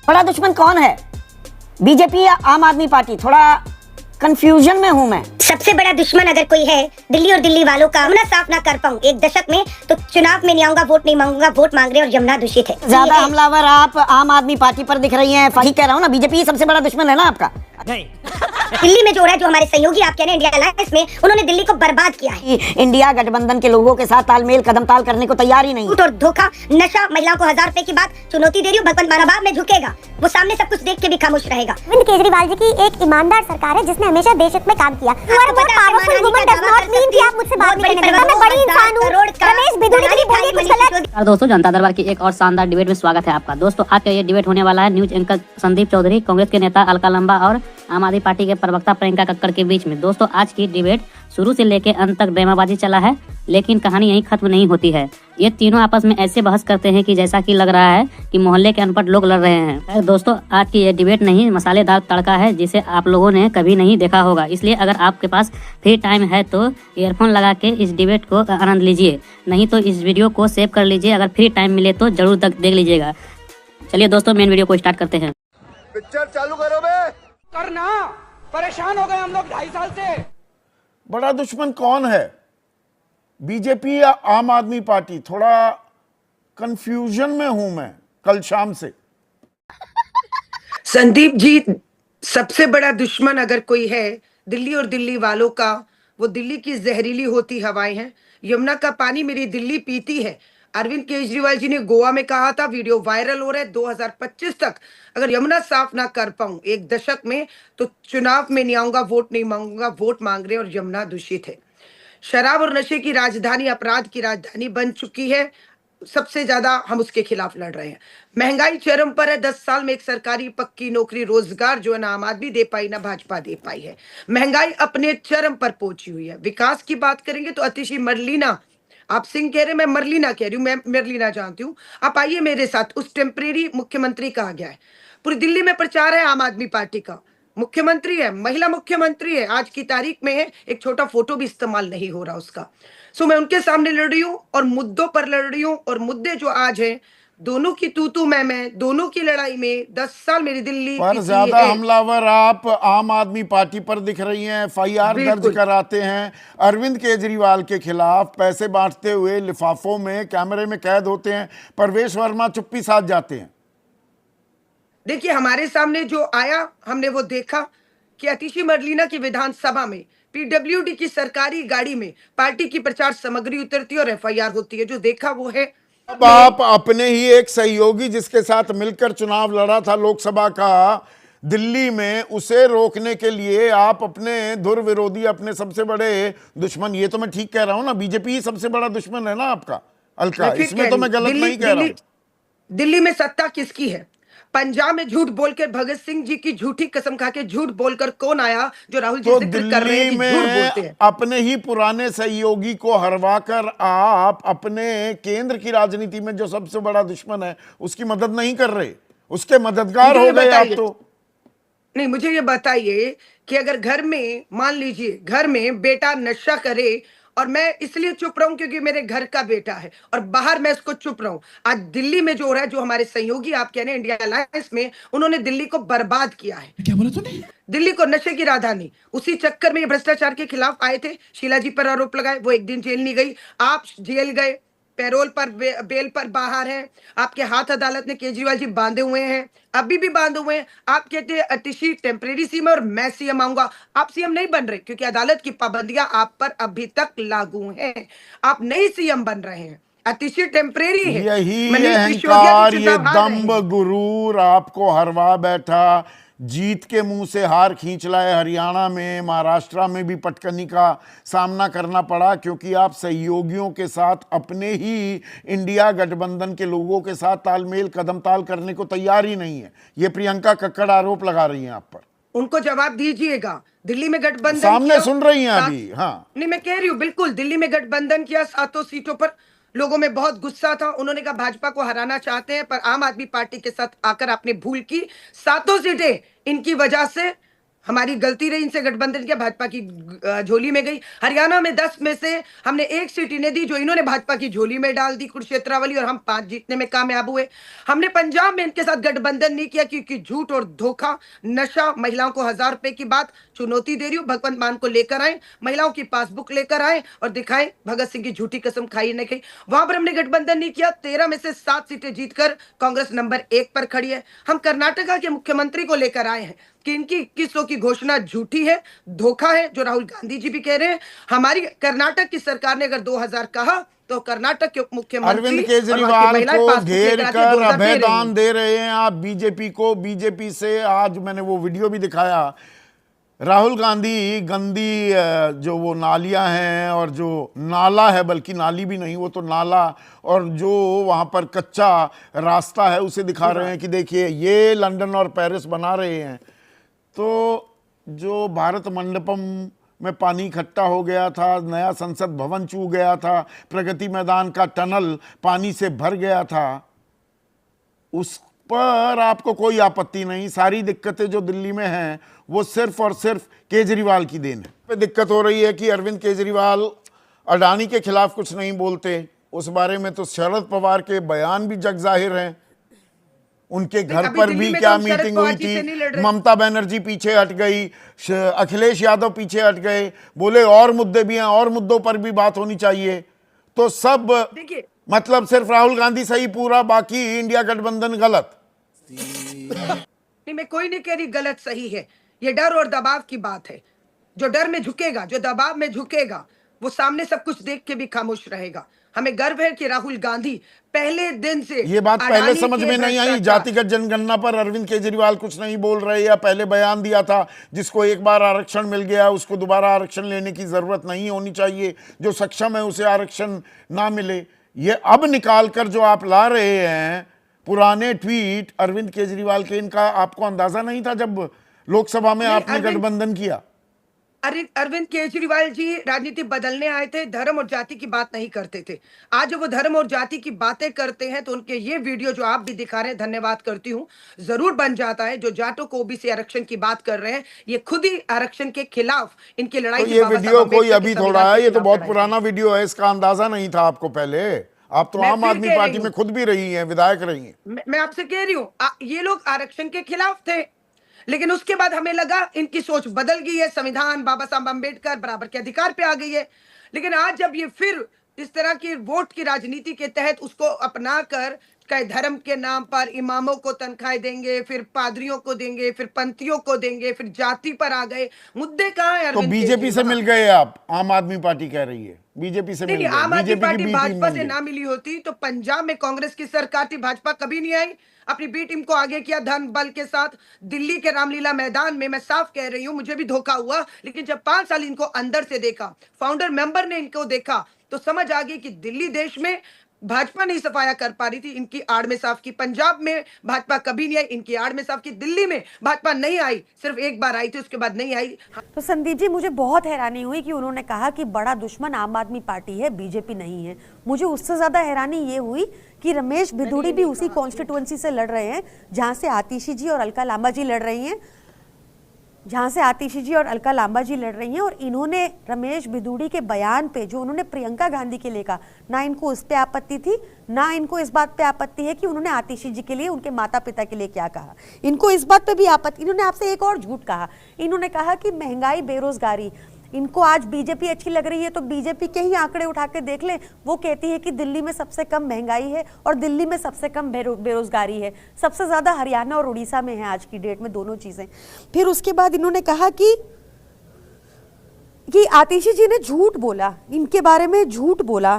बड़ा दुश्मन कौन है, बीजेपी या आम आदमी पार्टी? थोड़ा कंफ्यूजन में हूं मैं। सबसे बड़ा दुश्मन अगर कोई है दिल्ली और दिल्ली वालों का, ना साफ ना कर पाऊं एक दशक में, तो चुनाव में नहीं आऊंगा, वोट नहीं मांगूंगा, वोट मांग रहे और यमुना दूषित है। ज्यादा हमलावर आप आम आदमी पार्टी पर दिख रही हैं। ठीक कह रहा हूँ ना, बीजेपी सबसे बड़ा दुश्मन है ना आपका। नहीं दिल्ली में जो हो रहा है, जो हमारे सहयोगी आप कह रहे हैं इंडिया अलायंस में, उन्होंने दिल्ली को बर्बाद किया है। इंडिया गठबंधन के लोगों के साथ तालमेल कदम ताल करने को तैयार ही नहीं। झूठ और धोखा, नशा, महिलाओं को 1000 रुपए की बात चुनौती दे रही हूँ, भगवंत मानवभाव में झुकेगा, वो सामने सब कुछ देख के भी खामोश रहेगा। अरविंद केजरीवाल जी की एक ईमानदार सरकार है जिसने हमेशा देश हित में काम किया। दोस्तों, जनता दरबार की एक और शानदार डिबेट में स्वागत है आपका। दोस्तों, आज का ये डिबेट होने वाला है न्यूज एंकर संदीप चौधरी, कांग्रेस के नेता अलका लंबा और आम आदमी पार्टी के प्रवक्ता प्रियंका कक्कड़ के बीच में। दोस्तों, आज की डिबेट शुरू से लेकर अंत तक ड्रामाबाजी चला है, लेकिन कहानी यहीं खत्म नहीं होती है। ये तीनों आपस में ऐसे बहस करते हैं कि जैसा कि लग रहा है कि मोहल्ले के अनपढ़ लोग लड़ रहे हैं। दोस्तों, आज की ये डिबेट नहीं मसालेदार तड़का है जिसे आप लोगों ने कभी नहीं देखा होगा। इसलिए अगर आपके पास फ्री टाइम है तो ईयरफोन लगा के इस डिबेट को आनंद लीजिए, नहीं तो इस वीडियो को सेव कर लीजिए। अगर फ्री टाइम मिले तो जरूर देख लीजिएगा। चलिए दोस्तों, मेन वीडियो को स्टार्ट करते हैं। पिक्चर चालू करो बे। करना, परेशान हो गए हम लोग 2.5 साल से। बड़ा दुश्मन कौन है, बीजेपी या आम आदमी पार्टी? थोड़ा कंफ्यूजन में हूं मैं कल शाम से। संदीप जी, सबसे बड़ा दुश्मन अगर कोई है दिल्ली और दिल्ली वालों का, वो दिल्ली की जहरीली होती हवाएं हैं। यमुना का पानी मेरी दिल्ली पीती है। अरविंद केजरीवाल जी ने गोवा में कहा था, वीडियो वायरल हो रहा है, 2025 तक अगर यमुना साफ ना कर पाऊं एक दशक में, तो चुनाव में नहीं आऊंगा, वोट नहीं मांगूंगा, वोट मांग रहे और यमुना दूषित है। शराब और नशे की राजधानी, अपराध की राजधानी बन चुकी है। सबसे ज्यादा हम उसके खिलाफ लड़ रहे हैं। महंगाई चरम पर है। 10 साल में एक सरकारी पक्की नौकरी, रोजगार जो है ना आम आदमी दे पाई ना भाजपा दे पाई है। महंगाई अपने चरम पर पहुंची हुई है। विकास की बात करेंगे तो अतिशी मरलीना, आप सिंह कह रहे, मैं मरलीना कह रही हूँ, मैं मरलीना जानती हूँ। आप आइए मेरे साथ। उस टेम्परेरी मुख्यमंत्री कहा गया है, पूरी दिल्ली में प्रचार है आम आदमी पार्टी का। मुख्यमंत्री है, महिला मुख्यमंत्री है, आज की तारीख में है, एक छोटा फोटो भी इस्तेमाल नहीं हो रहा उसका। सो मैं उनके सामने लड़ रही हूँ और मुद्दों पर लड़ रही हूँ। और मुद्दे जो आज हैं, दोनों की तू मैं, दोनों की लड़ाई में 10 साल मेरी दिल्ली पर ज्यादा हमलावर आप आम आदमी पार्टी पर दिख रही हैं। FIR दर्ज कराते हैं अरविंद केजरीवाल के खिलाफ, पैसे बांटते हुए लिफाफों में कैमरे में कैद होते हैं। परवेश वर्मा चुप्पी साध जाते हैं। देखिए, हमारे सामने जो आया, हमने वो देखा कि अतिशी मरलीना की विधानसभा में PWD की सरकारी गाड़ी में पार्टी की प्रचार सामग्री उतरती है और FIR होती है। जो देखा वो है। अब आप अपने ही एक सहयोगी जिसके साथ मिलकर चुनाव लड़ा था लोकसभा का दिल्ली में, उसे रोकने के लिए आप अपने धुर विरोधी, अपने सबसे बड़े दुश्मन, ये तो मैं ठीक कह रहा हूं ना, बीजेपी ही सबसे बड़ा दुश्मन है ना आपका अलका? इसमें तो मैं गलत नहीं कह रहा हूं। दिल्ली में सत्ता किसकी है? पंजाब में झूठ बोलकर भगत सिंह जी की झूठी कसम खा के झूठ बोलकर कौन आया जो राहुल जी जिक्र कर रहे हैं कि झूठ बोलते हैं? अपने ही पुराने सहयोगी को हरवाकर आप अपने केंद्र की राजनीति में जो सबसे बड़ा दुश्मन है उसकी मदद नहीं कर रहे, उसके मददगार हो गए आप तो। नहीं, मुझे ये बताइए कि अगर घर में, मान लीजिए घर में बेटा नशा करे और मैं इसलिए चुप रहा हूं क्योंकि मेरे घर का बेटा है, और बाहर मैं इसको चुप रहा हूं। आज दिल्ली में जो हो रहा है, जो हमारे सहयोगी आप कह रहे हैं इंडिया अलायंस में, उन्होंने दिल्ली को बर्बाद किया है। क्या बोला तूने? दिल्ली को नशे की राजधानी, उसी चक्कर में ये भ्रष्टाचार के खिलाफ आए थे। शीला जी पर आरोप लगाए, वो एक दिन जेल नहीं गई, आप जेल गए, पैरोल पर, बेल पर बाहर हैं। आपके हाथ अदालत ने केजरीवाल जी बांधे हुए हैं, अभी भी बांधे हुए हैं। आप कहते हैं अतिशी टेम्परेरी सीएम और मैं सीएम आऊंगा। आप सीएम नहीं बन रहे क्योंकि अदालत की पाबंदियां आप पर अभी तक लागू हैं। आप नहीं सीएम बन रहे हैं, अतिशी टेम्परेरी है। यही अहंकार, ये दम्भ गुरूर आपको हरवा बैठा। जीत के मुंह से हार खींच लाए। हरियाणा में, महाराष्ट्र में भी पटकनी का सामना करना पड़ा क्योंकि आप सहयोगियों के साथ, अपने ही इंडिया गठबंधन के लोगों के साथ तालमेल कदम ताल करने को तैयार ही नहीं है। ये प्रियंका कक्कड़ आरोप लगा रही हैं आप पर। उनको जवाब दीजिएगा। दिल्ली में गठबंधन सामने सुन रही हैं अभी। हाँ, नहीं, मैं कह रही हूँ, बिल्कुल दिल्ली में गठबंधन किया, 7 सीटों पर लोगों में बहुत गुस्सा था। उन्होंने कहा भाजपा को हराना चाहते हैं, पर आम आदमी पार्टी के साथ आकर आपने भूल की। 7 सीटें इनकी वजह से हमारी गलती रही, इनसे गठबंधन किया, भाजपा की झोली में गई। हरियाणा में 10 में से हमने 1 सीट इन्हें दी जो इन्होंने भाजपा की झोली में डाल दी, कुरुक्षेत्र वाली, और हम 5 जीतने में कामयाब हुए। हमने पंजाब में इनके साथ गठबंधन नहीं किया क्योंकि झूठ और धोखा, नशा, महिलाओं को 1000 रुपए की बात चुनौती दे रही हूँ, भगवंत मान को लेकर आए, महिलाओं की पासबुक लेकर आए और दिखाएं भगत सिंह की झूठी कसम खाई नहीं खाई। वहां पर हमने गठबंधन नहीं किया। 13 में से 7 सीटें जीतकर कांग्रेस नंबर 1 पर खड़ी है। हम कर्नाटका के मुख्यमंत्री को लेकर आए हैं कि इनकी 2100 की घोषणा झूठी है, धोखा है, जो राहुल गांधी जी भी कह रहे हैं। हमारी कर्नाटक की सरकार ने अगर 2000 कहा तो कर्नाटक के मुख्यमंत्री अरविंद केजरीवाल को घेर कर अभयदान दे रहे हैं आप बीजेपी को। बीजेपी से आज मैंने वो वीडियो भी दिखाया, राहुल गांधी गंदी जो वो नालियां हैं और जो नाला है, बल्कि नाली भी नहीं, वो तो नाला, और जो वहाँ पर कच्चा रास्ता है उसे दिखा रहे हैं कि देखिए ये लंदन और पेरिस बना रहे हैं। तो जो भारत मंडपम में पानी इकट्ठा हो गया था, नया संसद भवन चूक गया था, प्रगति मैदान का टनल पानी से भर गया था, उस पर आपको कोई आपत्ति नहीं। सारी दिक्कतें जो दिल्ली में हैं वो सिर्फ और सिर्फ केजरीवाल की देन है। दिक्कत हो रही है कि अरविंद केजरीवाल अडानी के खिलाफ कुछ नहीं बोलते, उस बारे में तो शरद पवार के बयान भी जग जाहिर हैं। उनके घर पर भी क्या मीटिंग हुई थी, ममता बनर्जी पीछे हट गई, अखिलेश यादव पीछे हट गए, बोले और मुद्दे भी हैं, और मुद्दों पर भी बात होनी चाहिए। तो सब मतलब सिर्फ राहुल गांधी सही पूरा, बाकी इंडिया गठबंधन गलत। नहीं, मैं कोई नहीं कह रही गलत सही है, ये डर और दबाव की बात है। जो डर में झुकेगा, जो दबाव में झुकेगा, वो सामने सब कुछ देख के भी खामोश रहेगा। हमें गर्व है कि राहुल गांधी पहले दिन से, ये बात पहले समझ में नहीं आई, जातिगत जनगणना पर अरविंद केजरीवाल कुछ नहीं बोल रहे, या पहले बयान दिया था जिसको एक बार आरक्षण मिल गया उसको दोबारा आरक्षण लेने की जरूरत नहीं होनी चाहिए, जो सक्षम है उसे आरक्षण ना मिले। ये अब निकाल कर जो आप ला रहे हैं पुराने ट्वीट अरविंद केजरीवाल के, इनका आपको अंदाजा नहीं था जब लोकसभा में आपने गठबंधन किया? अरविंद केजरीवाल जी राजनीति बदलने आए थे, धर्म और जाति की बात नहीं करते थे। आज वो धर्म और जाति की बातें करते हैं तो उनके ये वीडियो जो आप भी दिखा रहे हैं, धन्यवाद करती हूँ, जरूर बन जाता है। जो जाटों को ओबीसी आरक्षण की बात कर रहे हैं, ये खुद ही आरक्षण के खिलाफ इनकी लड़ाई। तो ये वीडियो कोई अभी थोड़ा है, ये तो बहुत पुराना वीडियो है, इसका अंदाजा नहीं था आपको पहले? आप तो आम आदमी पार्टी में खुद भी रही हैं, विधायक रही हैं। मैं आपसे कह रही हूँ, ये लोग आरक्षण के खिलाफ थे, लेकिन उसके बाद हमें लगा इनकी सोच बदल गई है, संविधान, बाबा साहब अम्बेडकर बराबर के अधिकार पे आ गई है। लेकिन आज जब ये फिर इस तरह की वोट की राजनीति के तहत उसको अपनाकर कई धर्म के नाम पर इमामों को तनख्वाहें देंगे, फिर पादरियों को देंगे, फिर पंथियों को देंगे, फिर जाति पर आ गए। मुद्दे कहाँ है? तो बीजेपी से मिल गए आप, आम आदमी पार्टी कह रही है बीजेपी से मिल गए। आम आदमी पार्टी भाजपा से ना मिली होती तो पंजाब में कांग्रेस की सरकार थी, भाजपा कभी नहीं आई। अपनी बी टीम को आगे किया धन बल के साथ। दिल्ली के रामलीला मैदान में मैं साफ कह रही हूं, मुझे भी धोखा हुआ, लेकिन जब 5 साल इनको अंदर से देखा, फाउंडर मेंबर ने इनको देखा, तो समझ आ गई कि दिल्ली देश में भाजपा नहीं सफाया कर पा रही थी, इनकी आड़ में साफ की। पंजाब में भाजपा कभी नहीं आई, इनकी आड़ में साफ की। दिल्ली में भाजपा नहीं आई, सिर्फ एक बार आई थी, उसके बाद नहीं आई। तो संदीप जी, मुझे बहुत हैरानी हुई कि उन्होंने कहा कि बड़ा दुश्मन आम आदमी पार्टी है, बीजेपी नहीं है। मुझे उससे ज्यादा हैरानी ये हुई कि रमेश भिदुड़ी भी उसी कॉन्स्टिट्यूएंसी से लड़ रहे हैं जहां से आतिशी जी और अलका लांबा जी लड़ रही हैं, और इन्होंने रमेश भिदुड़ी के बयान पे जो उन्होंने प्रियंका गांधी के लिए कहा, ना इनको इस पे आपत्ति थी, ना इनको इस बात पे आपत्ति है कि उन्होंने आतिशी जी के लिए, उनके माता पिता के लिए क्या कहा। इनको इस बात पे भी आपत्ति, इन्होंने आपसे एक और झूठ कहा। इन्होंने कहा कि महंगाई, बेरोजगारी, इनको आज बीजेपी अच्छी लग रही है तो बीजेपी के ही आंकड़े उठा के देख लें। वो कहती है कि दिल्ली में सबसे कम महंगाई है और दिल्ली में सबसे कम बेरोजगारी है। सबसे ज्यादा हरियाणा और उड़ीसा में है आज की डेट में, दोनों चीजें। फिर उसके बाद इन्होंने कहा कि आतिशी जी ने झूठ बोला, इनके बारे में झूठ बोला।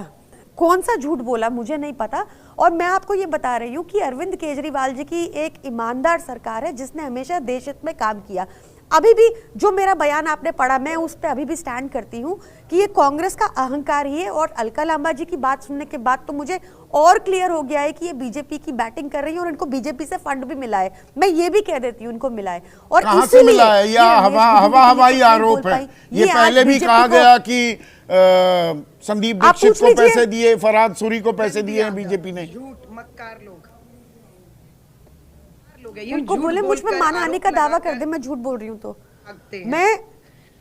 कौन सा झूठ बोला मुझे नहीं पता। और मैं आपको ये बता रही हूँ कि अरविंद केजरीवाल जी की एक ईमानदार सरकार है जिसने हमेशा देश हित में काम किया। अभी भी जो मेरा बयान आपने पढ़ा, मैं उस पर अभी भी स्टैंड करती हूँ कि ये कांग्रेस का अहंकार ही है। और अलका लांबा जी की बात सुनने के बाद तो मुझे और क्लियर हो गया है कि ये बीजेपी की बैटिंग कर रही है और इनको बीजेपी से फंड भी मिला है। मैं ये भी कह देती हूँ इनको मिला है। और कहां से मिला है? या हवाई आरोप है? ये पहले भी कहा गया कि संदीप दीक्षित को पैसे दिए, फरहाद सूरी को पैसे दिए हैं बीजेपी ने। झूठ मक्कार लोग उनको बोले मुझ में मान आने का दावा कर दे, मैं झूठ बोल रही हूँ तो भागते हैं। मैं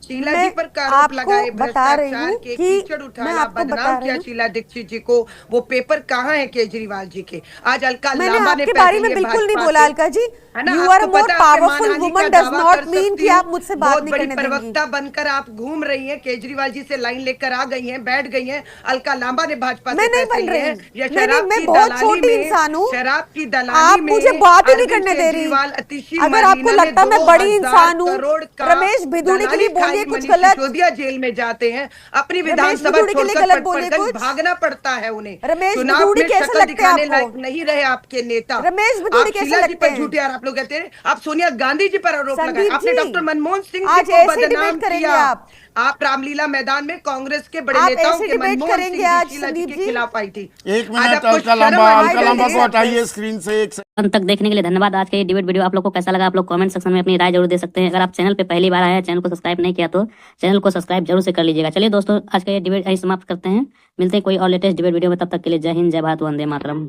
शीला मैं जी पर आरोप आपको लगाए बता रही भ्रष्टाचार हूँ के, कि कीचड़ मैं उठाया, आपको बता बदनाम रही किया हूँ। शीला दीक्षित जी को। वो पेपर कहाँ है केजरीवाल जी के? आज अलका मैंने लांबा ने आपके पैसे बारे में लिए बिल्कुल नहीं भाजपा बोला से, अलका जी। है ना? यू आर आपको मोर पता है, आपने पावरफुल मानहानि वुमन का डज दावा नॉट कर मीन सकती कि हूँ। आप मुझसे बात बहुत नहीं बड़ी करने देंगी। प्रवक्ता बनकर आप घूम रही हैं, केजरीवाल जी से लाइन लेकर आ गई हैं, बैठ गई हैं। अलका लांबा ने भाजपा मैं से नहीं पैसे बन लिए रही। हैं। या नहीं, शराब मैं की बहुत दलाली छोटी में, इंसान हूँ। शराब की दलाली आप में मुझे बात ही नहीं अरविंद करने दे रही। केजरीवाल, अतिशी अगर आपको मरलीना ने लगता है मैं बड़ी 2000 इंसान हूँ, करोड़ का रमेश भिदुड़ी के लिए दलाली बोलिए खाई। कुछ मनीष गलत। सिसोदिया जेल में जाते हैं, अपनी रमेश विधानसभा भिदुड़ी के लिए छोड़कर गलत बोलिए पटपरगंज कुछ। भागना पड़ता है उन्हें। रमेश चुनाव भिदुड़ी में कैसे शक्ल लगते हैं दिखाने आपको? लायक नहीं रहे आपके नेता। रमेश भिदुड़ी आप कैसे शीला जी लगते पर हैं? झूठे आरोप लोग कहते हैं। आप सोनिया गांधी जी पर आरोप लगाए, संदीप आपने जी, डॉक्टर मनमोहन सिंह आज जी को ऐसे डिबेट बदनाम करेंगे किया। आप। आप रामलीला मैदान में कांग्रेस के बड़े आप नेताओं ऐसे के डिबेट मनमोहन करेंगे सिंह जी आज, शीला जी संदीप के जी? खिलाफ आई थी। एक आज मिनट, आपको अलका शर्म लांबा, आनी अलका लांबा को चाहिए। हटाइए स्क्रीन से। एक अंत तक देखने के लिए धन्यवाद। आज का ये डिबेट वीडियो आप लोग को कैसा लगा, आप लोग कमेंट सेक्शन में अपनी राय जरूर दे सकते हैं। अगर आप चैनल पे पहली बार आए हैं, चैनल को सब्सक्राइब नहीं किया तो चैनल को सब्सक्राइब जरूर से कर लीजिएगा। चलिए दोस्तों, आज का ये डिबेट यहीं समाप्त करते हैं। मिलते हैं कोई और लेटेस्ट डिबेट वीडियो में, तब तक के लिए जय हिंद, जय भारत, वंदे मातरम।